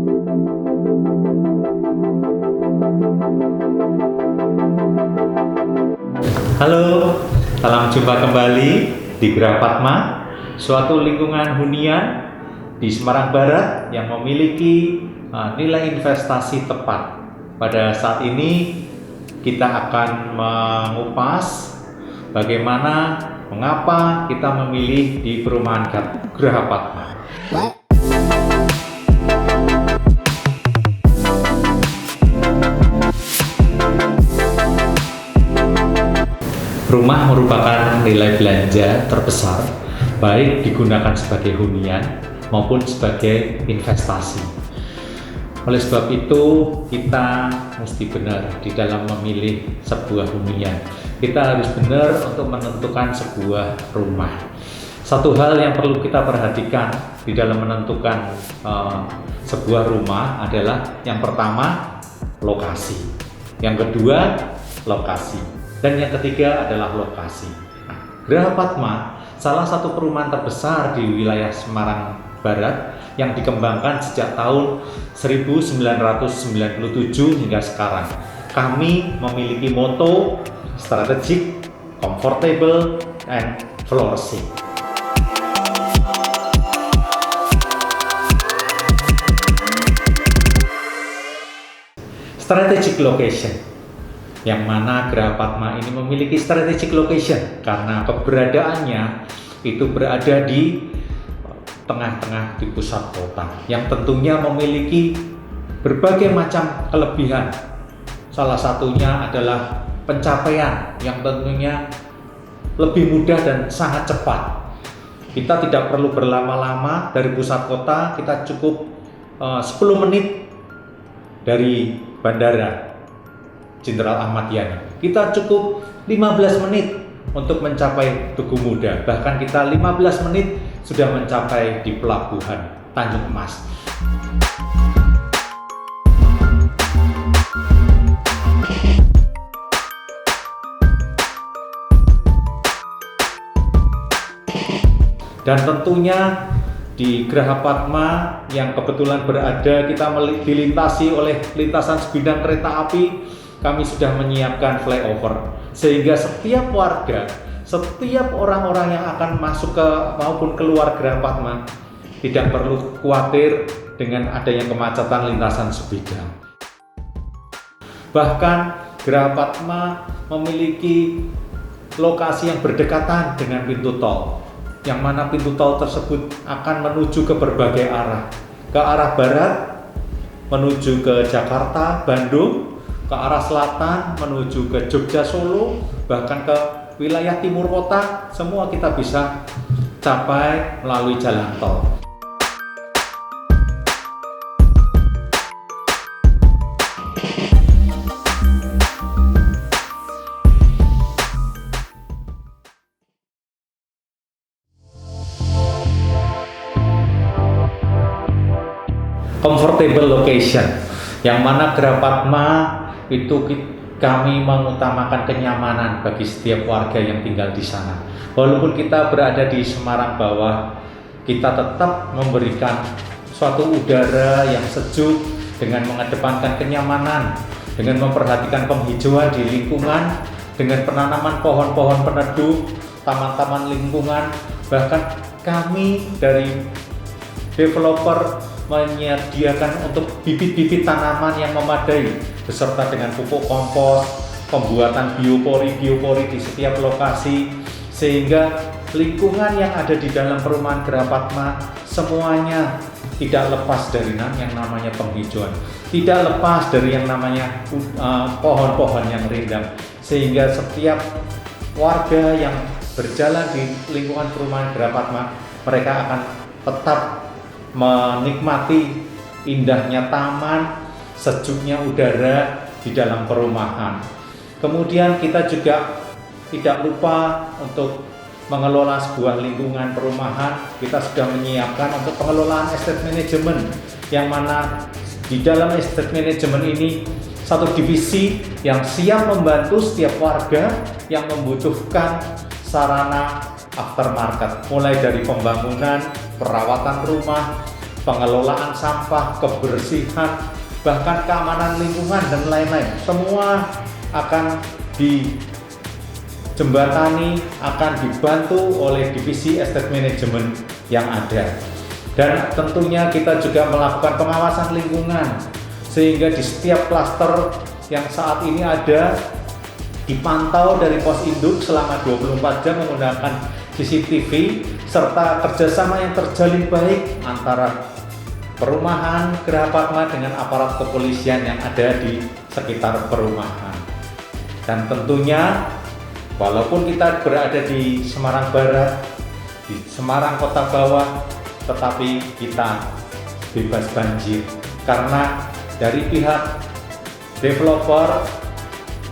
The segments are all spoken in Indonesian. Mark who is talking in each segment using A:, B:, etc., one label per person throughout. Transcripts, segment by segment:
A: Halo, salam jumpa kembali di Geraha Padma, suatu lingkungan hunian di Semarang Barat yang memiliki nilai investasi tepat. Pada saat ini kita akan mengupas bagaimana mengapa kita memilih di perumahan Geraha Padma. Rumah merupakan nilai belanja terbesar, baik digunakan sebagai hunian maupun sebagai investasi. Oleh sebab itu, kita mesti benar di dalam memilih sebuah hunian. Kita harus benar untuk menentukan sebuah rumah. Satu hal yang perlu kita perhatikan di dalam menentukan sebuah rumah adalah yang pertama, lokasi. Yang kedua, lokasi. Dan yang ketiga adalah lokasi. Geraha Padma, salah satu perumahan terbesar di wilayah Semarang Barat yang dikembangkan sejak tahun 1997 hingga sekarang. Kami memiliki moto strategic, comfortable, and flourishing. Strategic location, yang mana Geraha Padma ini memiliki strategic location karena keberadaannya itu berada di tengah-tengah di pusat kota yang tentunya memiliki berbagai macam kelebihan. Salah satunya adalah pencapaian yang tentunya lebih mudah dan sangat cepat. Kita tidak perlu berlama-lama dari pusat kota, kita cukup 10 menit dari Bandara Jenderal Ahmad Yani. Kita cukup 15 menit untuk mencapai Tugu Muda. Bahkan kita 15 menit sudah mencapai di Pelabuhan Tanjung Emas. Dan tentunya di Geraha Padma yang kebetulan berada, kita dilintasi oleh lintasan sebidang kereta api. Kami sudah menyiapkan flyover sehingga setiap warga, setiap orang-orang yang akan masuk ke maupun keluar Geraha Padma tidak perlu khawatir dengan adanya kemacetan lintasan sebidang. Bahkan Geraha Padma memiliki lokasi yang berdekatan dengan pintu tol, yang mana pintu tol tersebut akan menuju ke berbagai arah. Ke arah barat menuju ke Jakarta, Bandung, ke arah selatan menuju ke Jogja, Solo, bahkan ke wilayah timur kota, semua kita bisa capai melalui jalan tol. Comfortable location, yang mana Geraha Padma itu kami mengutamakan kenyamanan bagi setiap warga yang tinggal di sana. Walaupun kita berada di Semarang Bawah, kita tetap memberikan suatu udara yang sejuk dengan mengedepankan kenyamanan, dengan memperhatikan penghijauan di lingkungan, dengan penanaman pohon-pohon peneduh, taman-taman lingkungan. Bahkan kami dari developer menyediakan untuk bibit-bibit tanaman yang memadai beserta dengan pupuk kompos, pembuatan biopori di setiap lokasi, sehingga lingkungan yang ada di dalam perumahan Geraha Padma semuanya tidak lepas dari yang namanya penghijauan, tidak lepas dari yang namanya pohon-pohon yang rindang, sehingga setiap warga yang berjalan di lingkungan perumahan Geraha Padma, mereka akan tetap menikmati indahnya taman, sejuknya udara di dalam perumahan. Kemudian kita juga tidak lupa untuk mengelola sebuah lingkungan perumahan. Kita sudah menyiapkan untuk pengelolaan estate management, yang mana di dalam estate management ini satu divisi yang siap membantu setiap warga yang membutuhkan sarana aftermarket, mulai dari pembangunan, perawatan rumah, pengelolaan sampah, kebersihan, bahkan keamanan lingkungan dan lain-lain. Semua akan dijembatani, akan dibantu oleh divisi estate management yang ada. Dan tentunya kita juga melakukan pengawasan lingkungan, sehingga di setiap klaster yang saat ini ada dipantau dari pos induk selama 24 jam menggunakan CCTV, serta kerjasama yang terjalin baik antara perumahan Geraha Padma dengan aparat kepolisian yang ada di sekitar perumahan. Dan tentunya walaupun kita berada di Semarang Barat, di Semarang Kota Bawah, tetapi kita bebas banjir karena dari pihak developer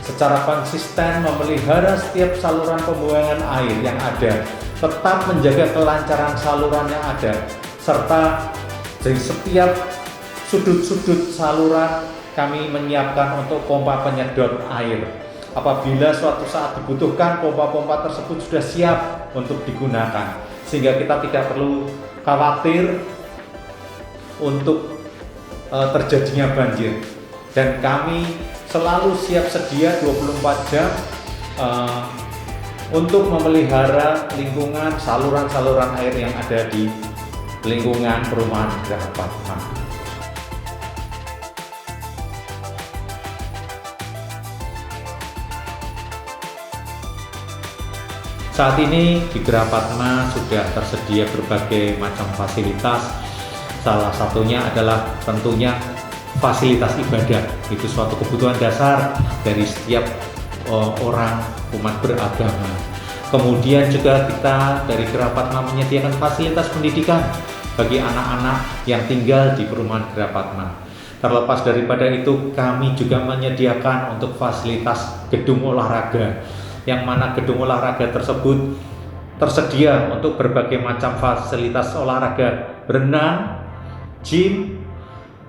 A: secara konsisten memelihara setiap saluran pembuangan air yang ada, tetap menjaga kelancaran saluran yang ada, serta dari setiap sudut-sudut saluran kami menyiapkan untuk pompa penyedot air. Apabila suatu saat dibutuhkan, pompa-pompa tersebut sudah siap untuk digunakan, sehingga kita tidak perlu khawatir untuk terjadinya banjir. Dan kami selalu siap sedia 24 jam untuk memelihara lingkungan saluran-saluran air yang ada di lingkungan perumahan Geraha Padma. Saat ini di Geraha Padma sudah tersedia berbagai macam fasilitas. Salah satunya adalah tentunya fasilitas ibadah. Itu suatu kebutuhan dasar dari setiap orang umat beragama. Kemudian juga kita dari Geraha Padma menyediakan fasilitas pendidikan bagi anak-anak yang tinggal di perumahan Geraha Padma. Terlepas daripada itu, kami juga menyediakan untuk fasilitas gedung olahraga, yang mana gedung olahraga tersebut tersedia untuk berbagai macam fasilitas olahraga: berenang, gym,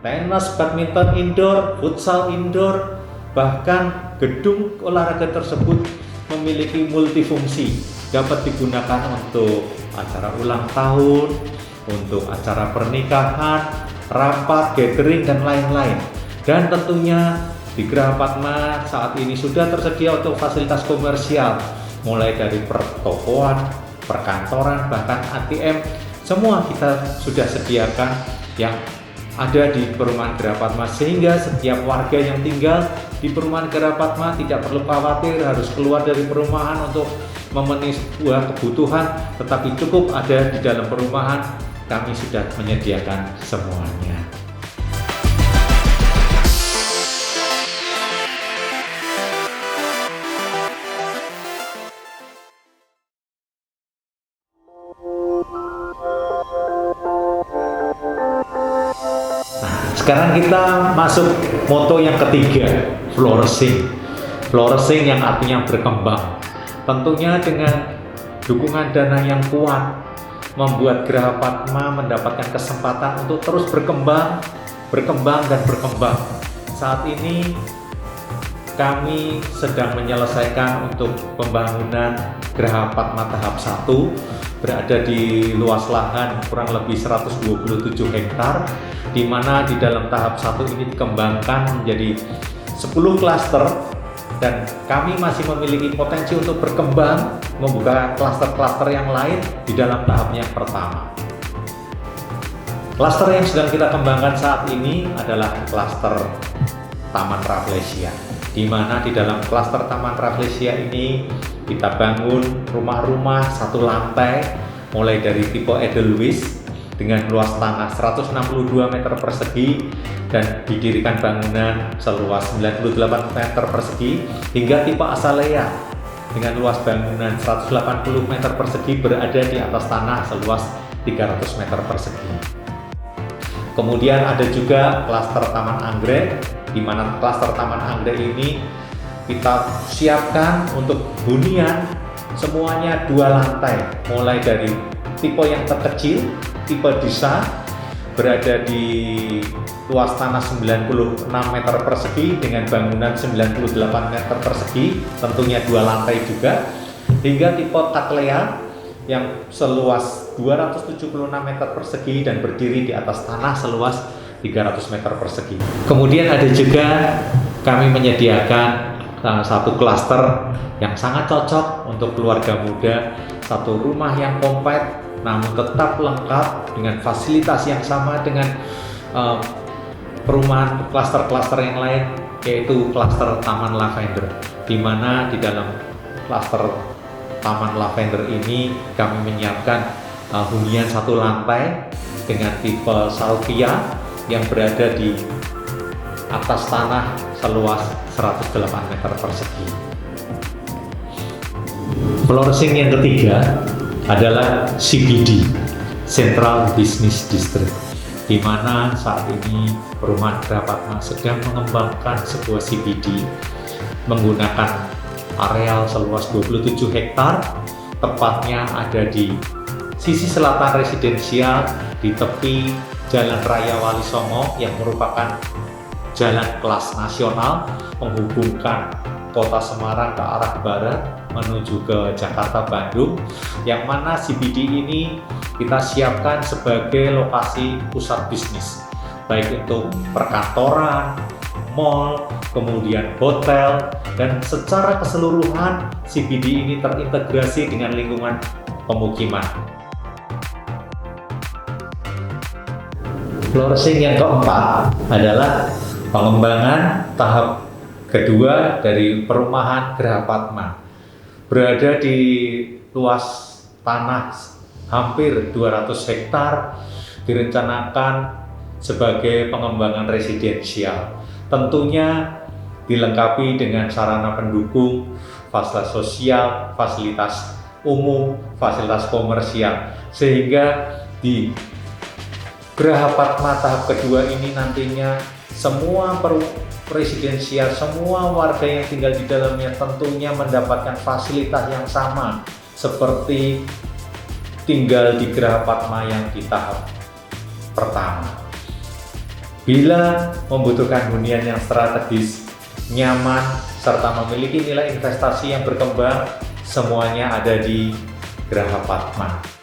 A: tenis, badminton indoor, futsal indoor. Bahkan gedung olahraga tersebut memiliki multifungsi, dapat digunakan untuk acara ulang tahun, untuk acara pernikahan, rapat, gathering, dan lain-lain. Dan tentunya di Geraha Padma saat ini sudah tersedia untuk fasilitas komersial, mulai dari pertokoan, perkantoran, bahkan ATM, semua kita sudah sediakan yang ada di perumahan Geraha Padma, sehingga setiap warga yang tinggal di perumahan Geraha Padma tidak perlu khawatir harus keluar dari perumahan untuk memenuhi sebuah kebutuhan, tetapi cukup ada di dalam perumahan. Kami sudah menyediakan semuanya. Sekarang kita masuk moto yang ketiga, flourishing. Flourishing yang artinya berkembang. Tentunya dengan dukungan dana yang kuat, membuat Geraha Padma mendapatkan kesempatan untuk terus berkembang, dan berkembang. Saat ini kami sedang menyelesaikan untuk pembangunan Geraha Padma tahap 1, berada di luas lahan kurang lebih 127 hektar, di mana di dalam tahap 1 ini dikembangkan menjadi 10 klaster, dan kami masih memiliki potensi untuk berkembang, membuka klaster-klaster yang lain di dalam tahap yang pertama. Klaster yang sedang kita kembangkan saat ini adalah klaster Taman Rafflesia, di mana di dalam klaster Taman Rafflesia ini kita bangun rumah-rumah satu lantai mulai dari tipe Edelweiss dengan luas tanah 162 meter persegi dan didirikan bangunan seluas 98 meter persegi, hingga tipe Azalea dengan luas bangunan 180 meter persegi berada di atas tanah seluas 300 meter persegi. Kemudian ada juga klaster Taman Anggrek, di mana klaster Taman Anggrek ini kita siapkan untuk hunian semuanya 2 lantai, mulai dari tipe yang terkecil, tipe desa, berada di luas tanah 96 meter persegi dengan bangunan 98 meter persegi, tentunya 2 lantai juga, hingga tipe Cattleya yang seluas 276 meter persegi dan berdiri di atas tanah seluas 300 meter persegi. Kemudian ada juga kami menyediakan satu klaster yang sangat cocok untuk keluarga muda, satu rumah yang komplit namun tetap lengkap dengan fasilitas yang sama dengan perumahan klaster-klaster yang lain, yaitu klaster Taman Lavender, di mana di dalam klaster Taman Lavender ini kami menyiapkan hunian satu lantai dengan tipe Salvia yang berada di atas tanah seluas 108 meter persegi. Flourishing yang ketiga adalah CBD, Central Business District, di mana saat ini perumahan Grapatma sedang mengembangkan sebuah CBD menggunakan areal seluas 27 hektar, tepatnya ada di sisi selatan residensial di tepi Jalan Raya Wali Songo yang merupakan jalan kelas nasional menghubungkan kota Semarang ke arah barat menuju ke Jakarta Bandung, yang mana CBD ini kita siapkan sebagai lokasi pusat bisnis, baik untuk perkantoran, mall, kemudian hotel, dan secara keseluruhan CBD ini terintegrasi dengan lingkungan pemukiman. Flourishing yang keempat adalah pengembangan tahap kedua dari perumahan Grapatma. Berada di luas tanah hampir 200 hektar, direncanakan sebagai pengembangan residensial. Tentunya dilengkapi dengan sarana pendukung, fasilitas sosial, fasilitas umum, fasilitas komersial, sehingga di Grapatma tahap kedua ini nantinya semua residensial, semua warga yang tinggal di dalamnya tentunya mendapatkan fasilitas yang sama seperti tinggal di Grapatma yang di tahap pertama. Bila membutuhkan hunian yang strategis, nyaman, serta memiliki nilai investasi yang berkembang, semuanya ada di Grapatma.